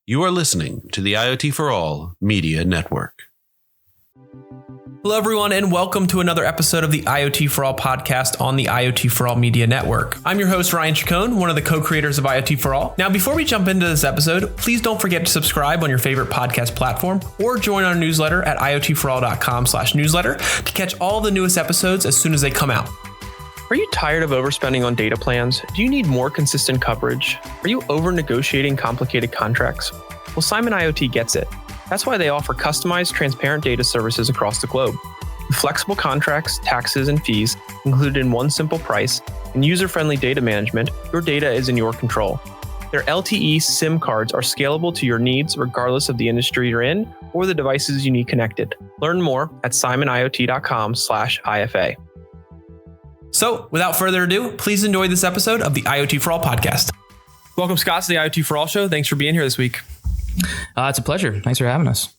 You are listening to the IoT For All Media Network. Hello, everyone, and welcome to another episode of the IoT For All podcast on the IoT For All Media Network. I'm your host, Ryan Chacon, one of the co-creators of IoT For All. Now, before we jump into this episode, please don't forget to subscribe on your favorite podcast platform or join our newsletter at iotforall.com/newsletter to catch all the newest episodes as soon as they come out. Are you tired of overspending on data plans? Do you need more consistent coverage? Are you over-negotiating complicated contracts? Well, Simon IoT gets it. That's why they offer customized, transparent data services across the globe. With flexible contracts, taxes, and fees included in one simple price, and user-friendly data management, your data is in your control. Their LTE SIM cards are scalable to your needs regardless of the industry you're in or the devices you need connected. Learn more at simoniot.com/IFA. So, without further ado, please enjoy this episode of the IoT For All podcast. Welcome, Scott, to the IoT For All show. Thanks for being here this week. It's a pleasure. Thanks for having us.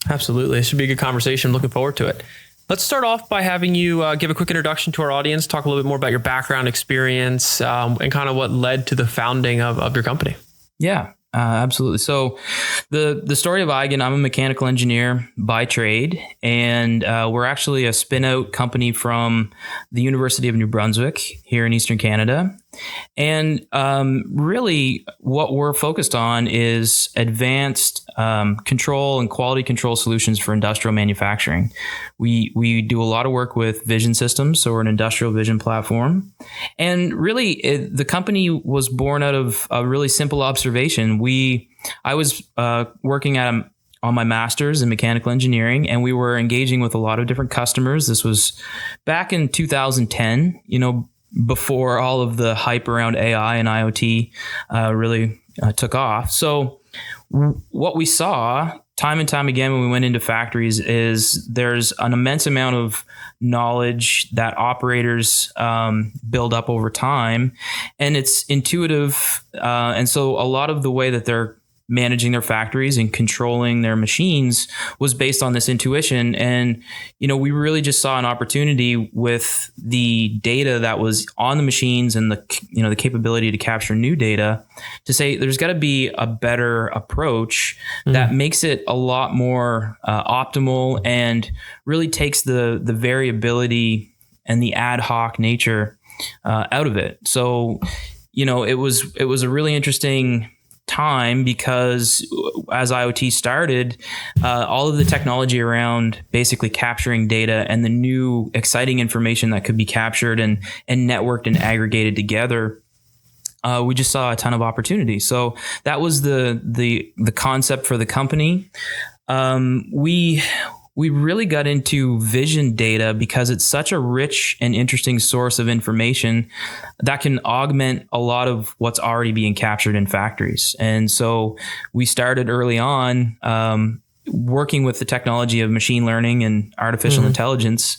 Absolutely. It should be a good conversation. Looking forward to it. Let's start off by having you give a quick introduction to our audience, talk a little bit more about your background experience and kind of what led to the founding of your company. Yeah, absolutely. So the story of Eigen, I'm a mechanical engineer by trade, and we're actually a spin-out company from the University of New Brunswick here in Eastern Canada. And really what we're focused on is advanced control and quality control solutions for industrial manufacturing. We do a lot of work with vision systems, so we're an industrial vision platform. And really, the company was born out of a really simple observation. I was working on my master's in mechanical engineering, and we were engaging with a lot of different customers. This was back in 2010, before all of the hype around AI and IoT really took off. So what we saw time and time again when we went into factories is there's an immense amount of knowledge that operators build up over time, and it's intuitive. And so a lot of the way that they're managing their factories and controlling their machines was based on this intuition. And, we really just saw an opportunity with the data that was on the machines and the capability to capture new data to say there's got to be a better approach that makes it a lot more optimal and really takes the variability and the ad hoc nature out of it. So, it was a really interesting time because as IoT started, all of the technology around basically capturing data and the new exciting information that could be captured and networked and aggregated together, we just saw a ton of opportunity. So that was the concept for the company. We really got into vision data because it's such a rich and interesting source of information that can augment a lot of what's already being captured in factories. And so we started early on working with the technology of machine learning and artificial intelligence.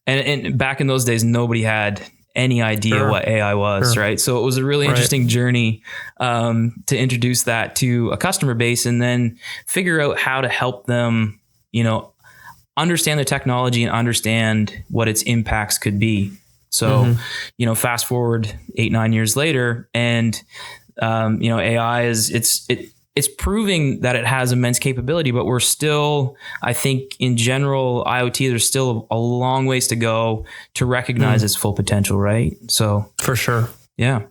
And back in those days, nobody had any idea what AI was, right? So it was a really interesting journey to introduce that to a customer base and then figure out how to help them, understand the technology and understand what its impacts could be. So, fast forward 8-9 years later, and AI it's proving that it has immense capability, but we're still, I think, in general IoT, there's still a long ways to go to recognize its full potential, right? So for sure, yeah.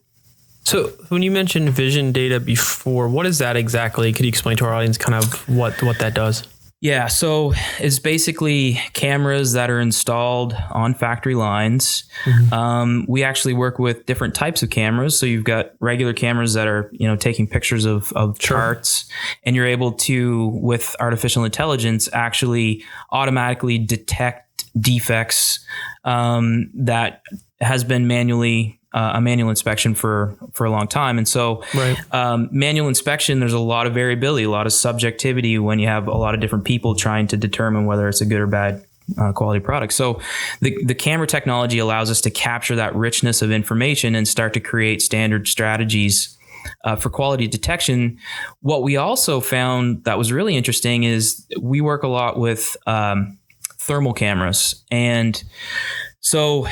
So when you mentioned vision data before, what is that exactly? Could you explain to our audience kind of what that does? Yeah, so it's basically cameras that are installed on factory lines. We actually work with different types of cameras. So you've got regular cameras that are, taking pictures of charts, and you're able to, with artificial intelligence, actually automatically detect defects that has been a manual inspection for a long time. And so manual inspection, there's a lot of variability, a lot of subjectivity when you have a lot of different people trying to determine whether it's a good or bad quality product. So the camera technology allows us to capture that richness of information and start to create standard strategies for quality detection. What we also found that was really interesting is we work a lot with thermal cameras. And So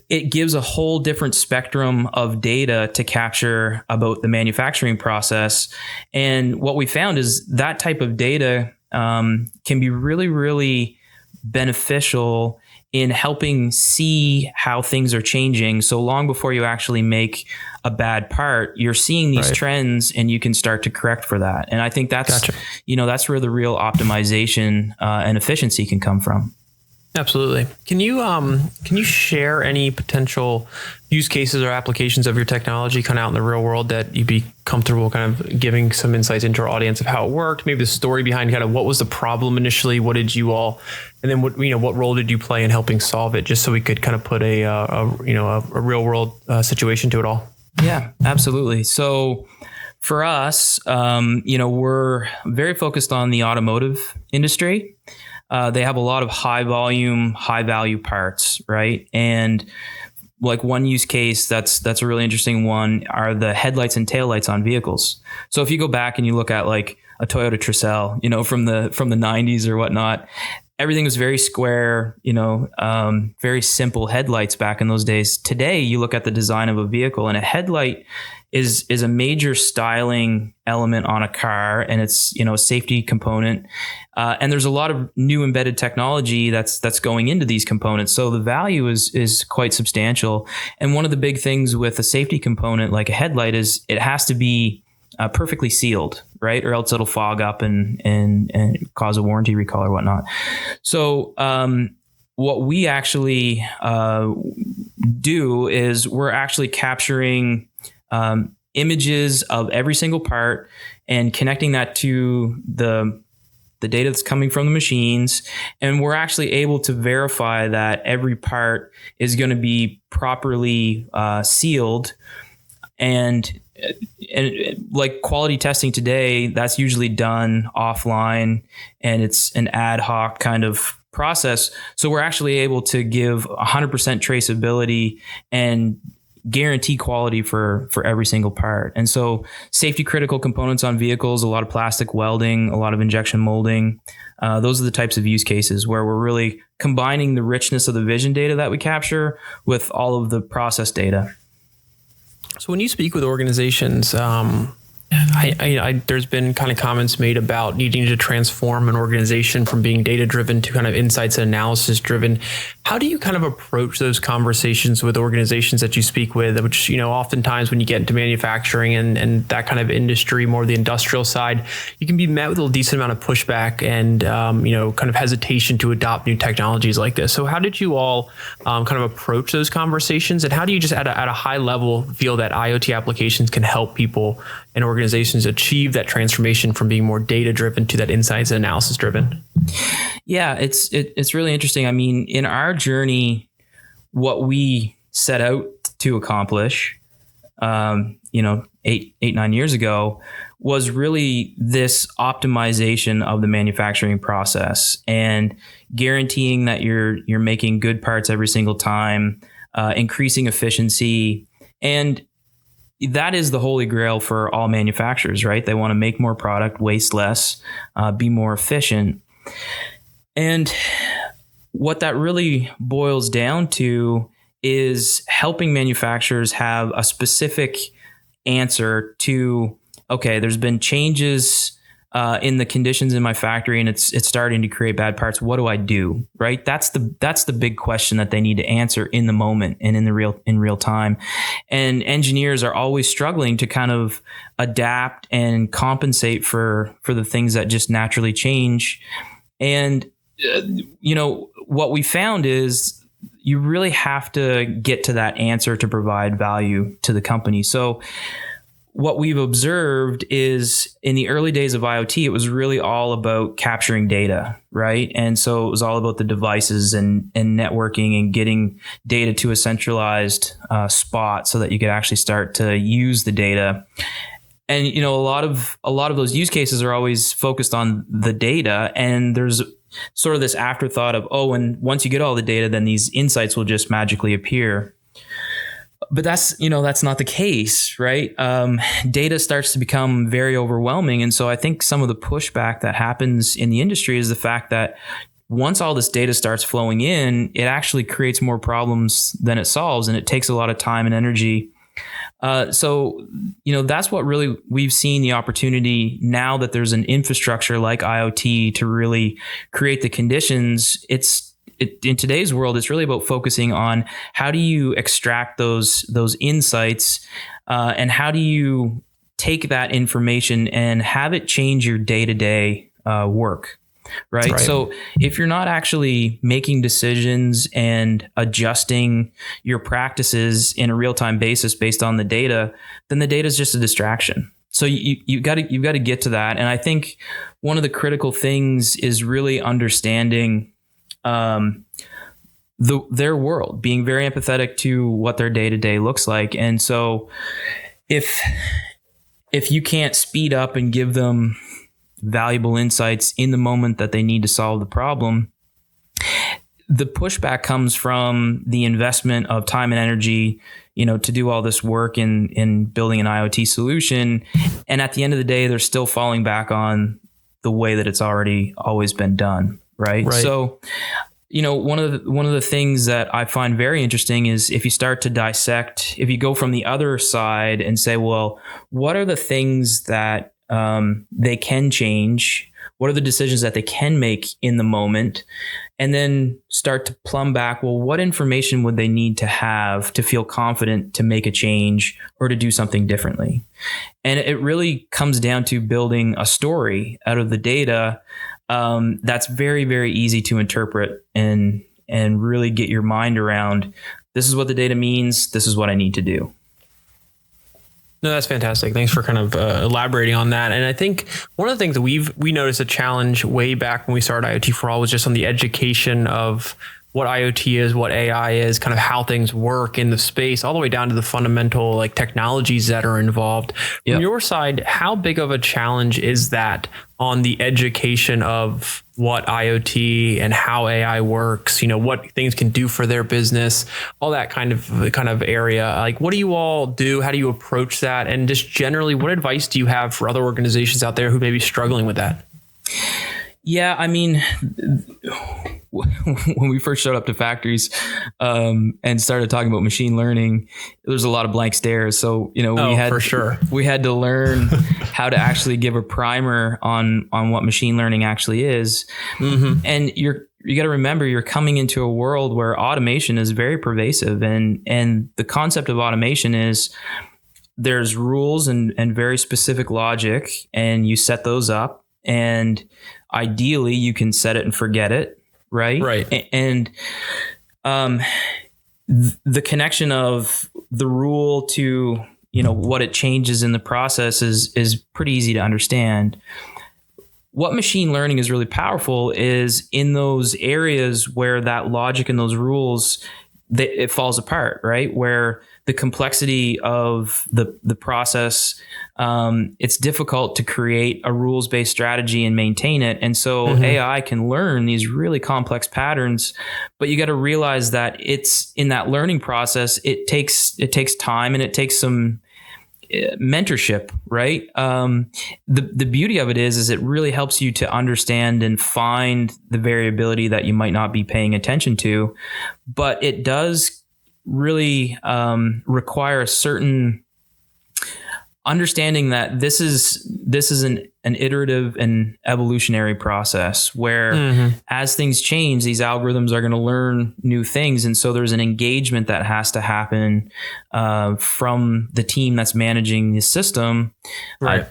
it gives a whole different spectrum of data to capture about the manufacturing process. And what we found is that type of data can be really, really beneficial in helping see how things are changing. So long before you actually make a bad part, you're seeing these trends and you can start to correct for that. And I think that's, that's where the real optimization and efficiency can come from. Absolutely. Can you share any potential use cases or applications of your technology kind of out in the real world that you'd be comfortable kind of giving some insights into our audience of how it worked, maybe the story behind kind of what was the problem initially, what did you all, and then what role did you play in helping solve it, just so we could kind of put a real world situation to it all? Yeah, absolutely. So for us, we're very focused on the automotive industry. They have a lot of high volume, high value parts, right? And like one use case that's a really interesting one are the headlights and taillights on vehicles. So if you go back and you look at like a Toyota Tercel, from the 90s or whatnot, everything was very square, very simple headlights back in those days. Today, you look at the design of a vehicle, and a headlight is a major styling element on a car, and it's a safety component. And there's a lot of new embedded technology that's going into these components. So the value is quite substantial. And one of the big things with a safety component like a headlight is it has to be perfectly sealed, right? Or else it'll fog up and cause a warranty recall or whatnot. So what we actually do is we're actually capturing images of every single part and connecting that to the data that's coming from the machines. And we're actually able to verify that every part is going to be properly sealed. And like quality testing today, that's usually done offline, and it's an ad hoc kind of process. So we're actually able to give 100% traceability and guarantee quality for every single part. And so safety critical components on vehicles, a lot of plastic welding, a lot of injection molding. Those are the types of use cases where we're really combining the richness of the vision data that we capture with all of the process data. So when you speak with organizations, there's been kind of comments made about needing to transform an organization from being data driven to kind of insights and analysis driven. How do you kind of approach those conversations with organizations that you speak with, which, oftentimes when you get into manufacturing and that kind of industry, more the industrial side, you can be met with a decent amount of pushback and, kind of hesitation to adopt new technologies like this. So how did you all kind of approach those conversations, and how do you just at a high level feel that IoT applications can help people and organizations achieve that transformation from being more data driven to that insights and analysis driven? Yeah, it's really interesting. I mean, in our journey, what we set out to accomplish, 9 years ago, was really this optimization of the manufacturing process and guaranteeing that you're making good parts every single time, increasing efficiency. And that is the holy grail for all manufacturers, right? They want to make more product, waste less, be more efficient. And what that really boils down to is helping manufacturers have a specific answer to, okay, there's been changes in the conditions in my factory and it's starting to create bad parts. What do I do? Right? That's the big question that they need to answer in the moment and in real time. And engineers are always struggling to kind of adapt and compensate for the things that just naturally change. And what we found is you really have to get to that answer to provide value to the company. So what we've observed is in the early days of IoT, it was really all about capturing data, right? And so it was all about the devices and networking and getting data to a centralized spot so that you could actually start to use the data. And, a lot of those use cases are always focused on the data, and there's sort of this afterthought of, and once you get all the data, then these insights will just magically appear. But that's not the case, right? Data starts to become very overwhelming. And so I think some of the pushback that happens in the industry is the fact that once all this data starts flowing in, it actually creates more problems than it solves, and it takes a lot of time and energy. So, that's what really we've seen the opportunity now that there's an infrastructure like IoT to really create the conditions. In today's world, it's really about focusing on how do you extract those insights, and how do you take that information and have it change your day-to-day work. Right. So if you're not actually making decisions and adjusting your practices in a real-time basis based on the data, then the data is just a distraction. So you've got to get to that. And I think one of the critical things is really understanding their world, being very empathetic to what their day-to-day looks like. And so if you can't speed up and give them valuable insights in the moment that they need to solve the problem, the pushback comes from the investment of time and energy, to do all this work in building an IoT solution. And at the end of the day, they're still falling back on the way that it's always been done. Right. So, one of the things that I find very interesting is if you start to dissect, if you go from the other side and say, well, what are the things that they can change? What are the decisions that they can make in the moment? And then start to plumb back, well, what information would they need to have to feel confident to make a change or to do something differently? And it really comes down to building a story out of the data that's very, very easy to interpret and really get your mind around. This is what the data means. This is what I need to do. No, that's fantastic. Thanks for kind of elaborating on that. And I think one of the things that we noticed a challenge way back when we started IoT For All was just on the education of what IoT is, what AI is, kind of how things work in the space, all the way down to the fundamental like technologies that are involved. Yep. From your side, how big of a challenge is that on the education of what IoT and how AI works, what things can do for their business, all that kind of area? Like, what do you all do? How do you approach that? And just generally, what advice do you have for other organizations out there who may be struggling with that? Yeah, I mean, when we first showed up to factories and started talking about machine learning, there was a lot of blank stares. So, we had to learn how to actually give a primer on what machine learning actually is. Mm-hmm. And you got to remember, you're coming into a world where automation is very pervasive. And the concept of automation is there's rules and very specific logic, and you set those up, and ideally you can set it and forget it. Right. And the connection of the rule to, what it changes in the process is pretty easy to understand. What machine learning is really powerful is in those areas where that logic and those rules, it falls apart, right? Where the complexity of the process, it's difficult to create a rules-based strategy and maintain it. And so AI can learn these really complex patterns, but you got to realize that it's in that learning process, it takes time and it takes some mentorship, right? The beauty of it is it really helps you to understand and find the variability that you might not be paying attention to, but it does really require a certain understanding that this is an iterative and evolutionary process where as things change, these algorithms are going to learn new things. And so there's an engagement that has to happen from the team that's managing the system, to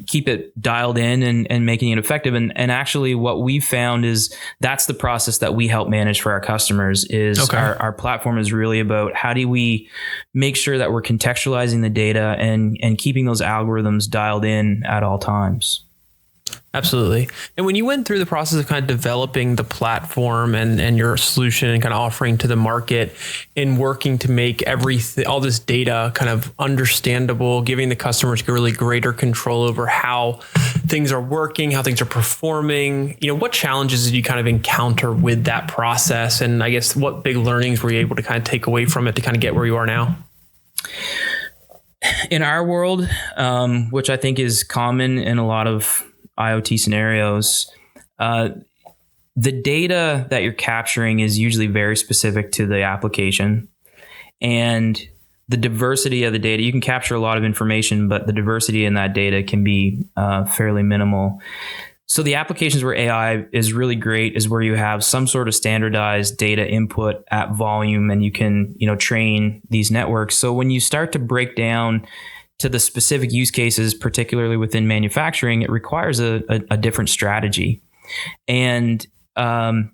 keep it dialed in and making it effective. And actually what we've found is that's the process that we help manage for our customers is our platform is really about how do we make sure that we're contextualizing the data and keeping those algorithms dialed in at all times. Absolutely. And when you went through the process of kind of developing the platform and your solution and kind of offering to the market and working to make all this data kind of understandable, giving the customers really greater control over how things are working, how things are performing, what challenges did you kind of encounter with that process? And I guess what big learnings were you able to kind of take away from it to kind of get where you are now? In our world, which I think is common in a lot of IoT scenarios, the data that you're capturing is usually very specific to the application, and the diversity of the data, you can capture a lot of information, but the diversity in that data can be fairly minimal. So the applications where AI is really great is where you have some sort of standardized data input at volume, and you can, train these networks. So when you start to break down to the specific use cases, particularly within manufacturing, it requires a different strategy. And, one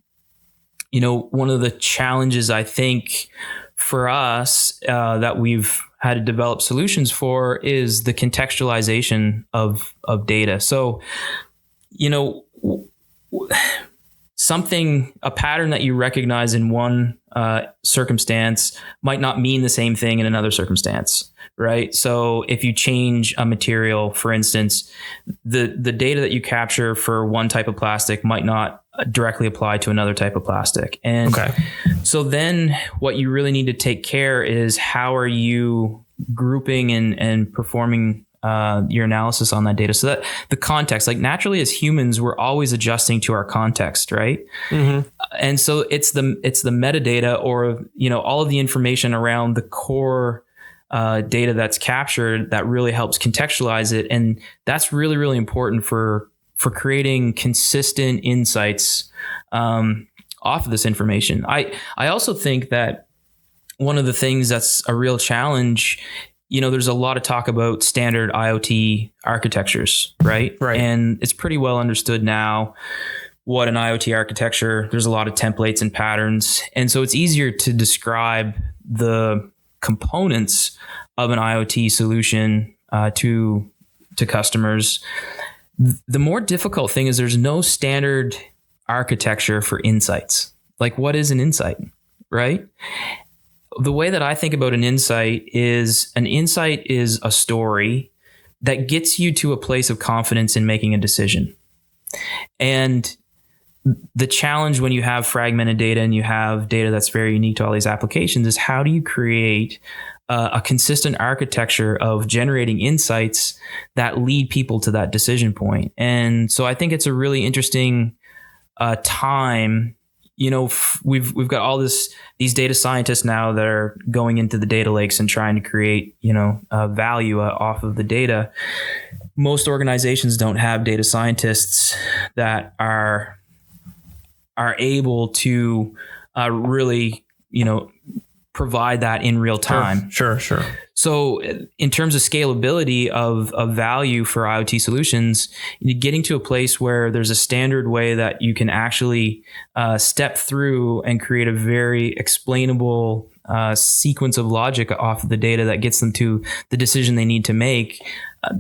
of the challenges I think for us that we've had to develop solutions for is the contextualization of data. So, a pattern that you recognize in one circumstance might not mean the same thing in another circumstance, right? So if you change a material, for instance, the data that you capture for one type of plastic might not directly apply to another type of plastic. And so then what you really need to take care is how are you grouping and performing your analysis on that data, so that the context, like naturally as humans, we're always adjusting to our context, right? Mm-hmm. And so it's the metadata, or all of the information around the core data that's captured that really helps contextualize it, and that's really, really important for creating consistent insights off of this information. I also think that one of the things that's a real challenge, there's a lot of talk about standard IoT architectures, right? Right. And it's pretty well understood now what an IoT architecture, there's a lot of templates and patterns. And so it's easier to describe the components of an IoT solution to customers. The more difficult thing is there's no standard architecture for insights. Like, what is an insight, right? The way that I think about an insight is a story that gets you to a place of confidence in making a decision. And the challenge when you have fragmented data and you have data that's very unique to all these applications is how do you create a consistent architecture of generating insights that lead people to that decision point. And so I think it's a really interesting time. We've got all these data scientists now that are going into the data lakes and trying to create, value off of the data. Most organizations don't have data scientists that are able to really, provide that in real time. Sure. So in terms of scalability of value for IoT solutions, getting to a place where there's a standard way that you can actually step through and create a very explainable sequence of logic off of the data that gets them to the decision they need to make.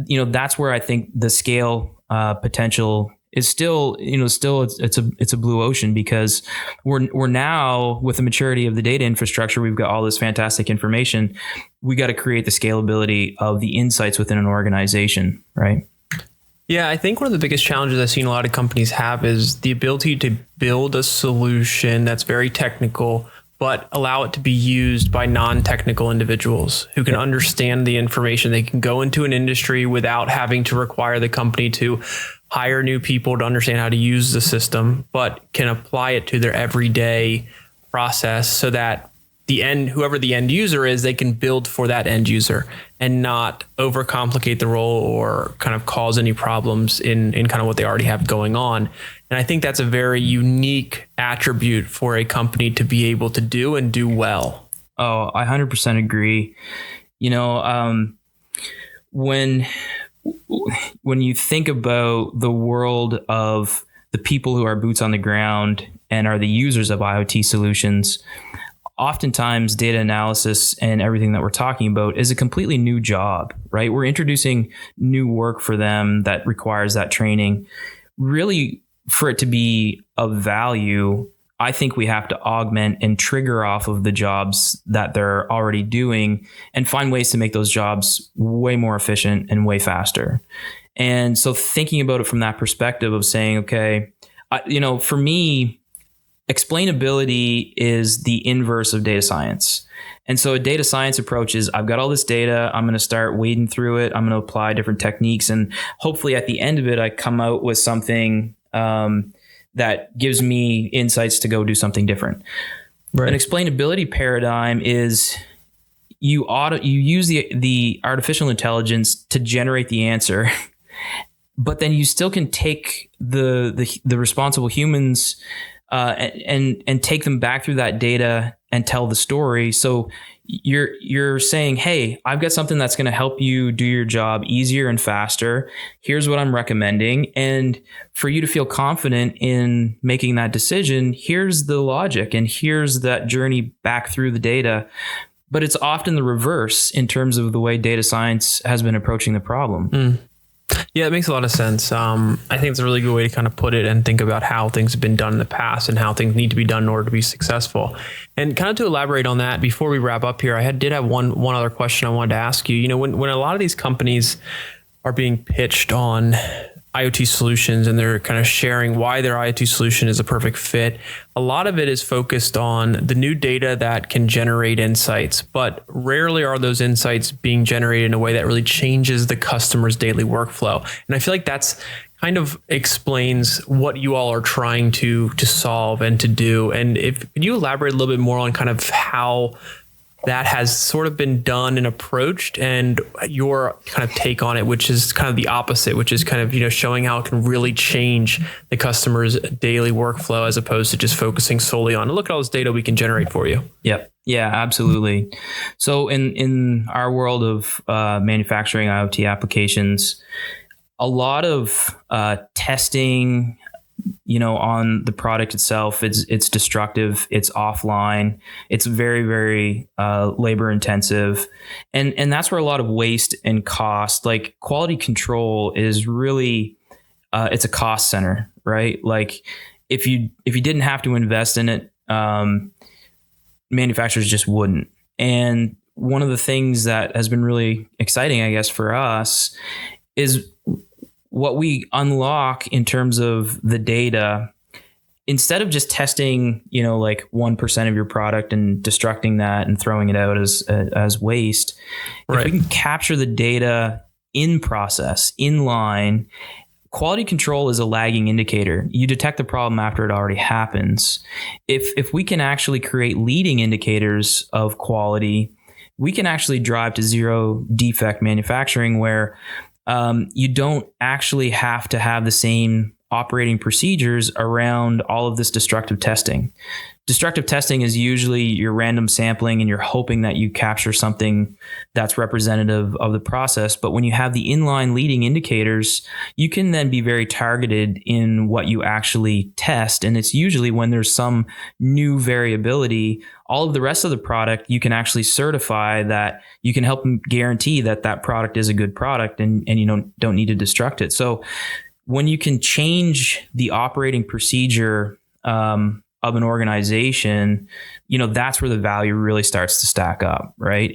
That's where I think the scale potential is still it's a blue ocean, because we're now, with the maturity of the data infrastructure, we've got all this fantastic information. We got to create the scalability of the insights within an organization, right? Yeah, I think one of the biggest challenges I've seen a lot of companies have is the ability to build a solution that's very technical, but allow it to be used by non-technical individuals who can understand the information. They can go into an industry without having to require the company to hire new people to understand how to use the system, but can apply it to their everyday process so that whoever the end user is, they can build for that end user and not overcomplicate the role or kind of cause any problems in kind of what they already have going on. And I think that's a very unique attribute for a company to be able to do and do well. Oh, I 100% agree. When you think about the world of the people who are boots on the ground and are the users of IoT solutions, oftentimes data analysis and everything that we're talking about is a completely new job, right? We're introducing new work for them that requires that training. Really, for it to be of value, I think we have to augment and trigger off of the jobs that they're already doing and find ways to make those jobs way more efficient and way faster. And so thinking about it from that perspective of saying, okay, for me, explainability is the inverse of data science. And so a data science approach is, I've got all this data, I'm going to start wading through it, I'm going to apply different techniques, and hopefully at the end of it, I come out with something that gives me insights to go do something different. Right. An explainability paradigm is you use the artificial intelligence to generate the answer, but then you still can take the responsible humans and take them back through that data and tell the story. So you're saying, hey, I've got something that's going to help you do your job easier and faster. Here's what I'm recommending. And for you to feel confident in making that decision, here's the logic and here's that journey back through the data. But it's often the reverse in terms of the way data science has been approaching the problem. Yeah, it makes a lot of sense. I think it's a really good way to kind of put it and think about how things have been done in the past and how things need to be done in order to be successful. And kind of to elaborate on that, before we wrap up here, I did have one other question I wanted to ask you. You know, when a lot of these companies are being pitched on IoT solutions and they're kind of sharing why their IoT solution is a perfect fit, a lot of it is focused on the new data that can generate insights, but rarely are those insights being generated in a way that really changes the customer's daily workflow. And I feel like that's kind of explains what you all are trying to solve and to do. And could you elaborate a little bit more on kind of how that has sort of been done and approached, and your kind of take on it, which is kind of the opposite, which is kind of, you know, showing how it can really change the customer's daily workflow as opposed to just focusing solely on, look at all this data we can generate for you. Yep. Yeah, absolutely. So in our world of manufacturing IoT applications, a lot of testing, you know, on the product itself, it's destructive, it's offline, it's very, very labor intensive. And that's where a lot of waste and cost, like quality control is really, it's a cost center, right? Like if you didn't have to invest in it, manufacturers just wouldn't. And one of the things that has been really exciting, I guess, for us is what we unlock in terms of the data. Instead of just testing, you know, like 1% of your product and destructing that and throwing it out as waste, right. If we can capture the data in process, in line, quality control is a lagging indicator. You detect the problem after it already happens. If we can actually create leading indicators of quality, we can actually drive to zero defect manufacturing, where you don't actually have to have the same operating procedures around all of this destructive testing. Destructive testing is usually your random sampling and you're hoping that you capture something that's representative of the process. But when you have the inline leading indicators, you can then be very targeted in what you actually test. And it's usually when there's some new variability, all of the rest of the product, you can actually certify that you can help them guarantee that that product is a good product and you don't need to destruct it. So when you can change the operating procedure of an organization, you know, that's where the value really starts to stack up, right?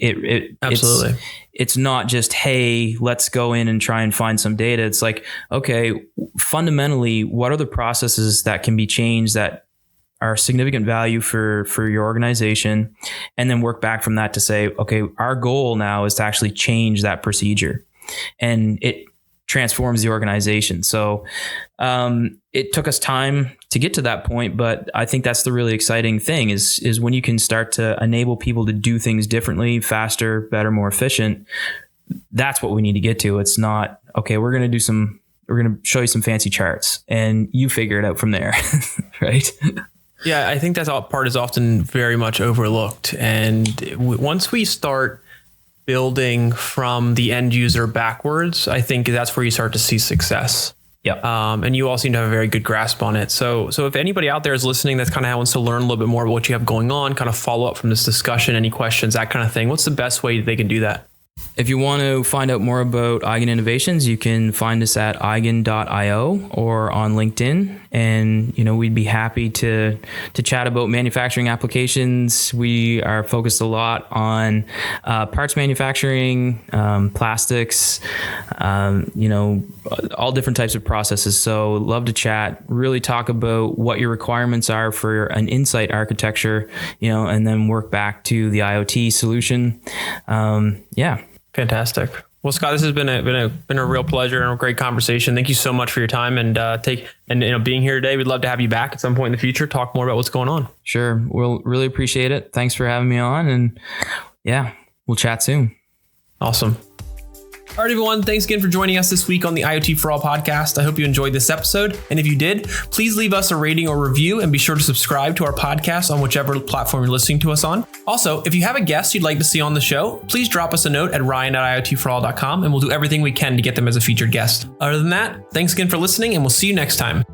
Absolutely. It's not just, hey, let's go in and try and find some data. It's like, okay, fundamentally, what are the processes that can be changed that are significant value for your organization? And then work back from that to say, okay, our goal now is to actually change that procedure. And it transforms the organization. So it took us time to get to that point, but I think that's the really exciting thing is when you can start to enable people to do things differently, faster, better, more efficient. That's what we need to get to. It's not, okay, we're going to show you some fancy charts and you figure it out from there. Right? Yeah, I think that part is often very much overlooked. And once we start building from the end user backwards, I think that's where you start to see success. Yeah. And you all seem to have a very good grasp on it. So if anybody out there is listening that's kind of wants to learn a little bit more about what you have going on, kind of follow up from this discussion, any questions, that kind of thing, what's the best way they can do that? If you want to find out more about Eigen Innovations, you can find us at eigen.io or on LinkedIn. And, you know, we'd be happy to chat about manufacturing applications. We are focused a lot on parts manufacturing, plastics, you know, all different types of processes. So love to chat, really talk about what your requirements are for an insight architecture, you know, and then work back to the IoT solution. Yeah. Fantastic. Well, Scott, this has been a real pleasure and a great conversation. Thank you so much for your time and being here today. We'd love to have you back at some point in the future, talk more about what's going on. Sure. We'll really appreciate it. Thanks for having me on. And yeah, we'll chat soon. Awesome. All right, everyone. Thanks again for joining us this week on the IoT For All podcast. I hope you enjoyed this episode. And if you did, please leave us a rating or review and be sure to subscribe to our podcast on whichever platform you're listening to us on. Also, if you have a guest you'd like to see on the show, please drop us a note at ryan@iotforall.com and we'll do everything we can to get them as a featured guest. Other than that, thanks again for listening and we'll see you next time.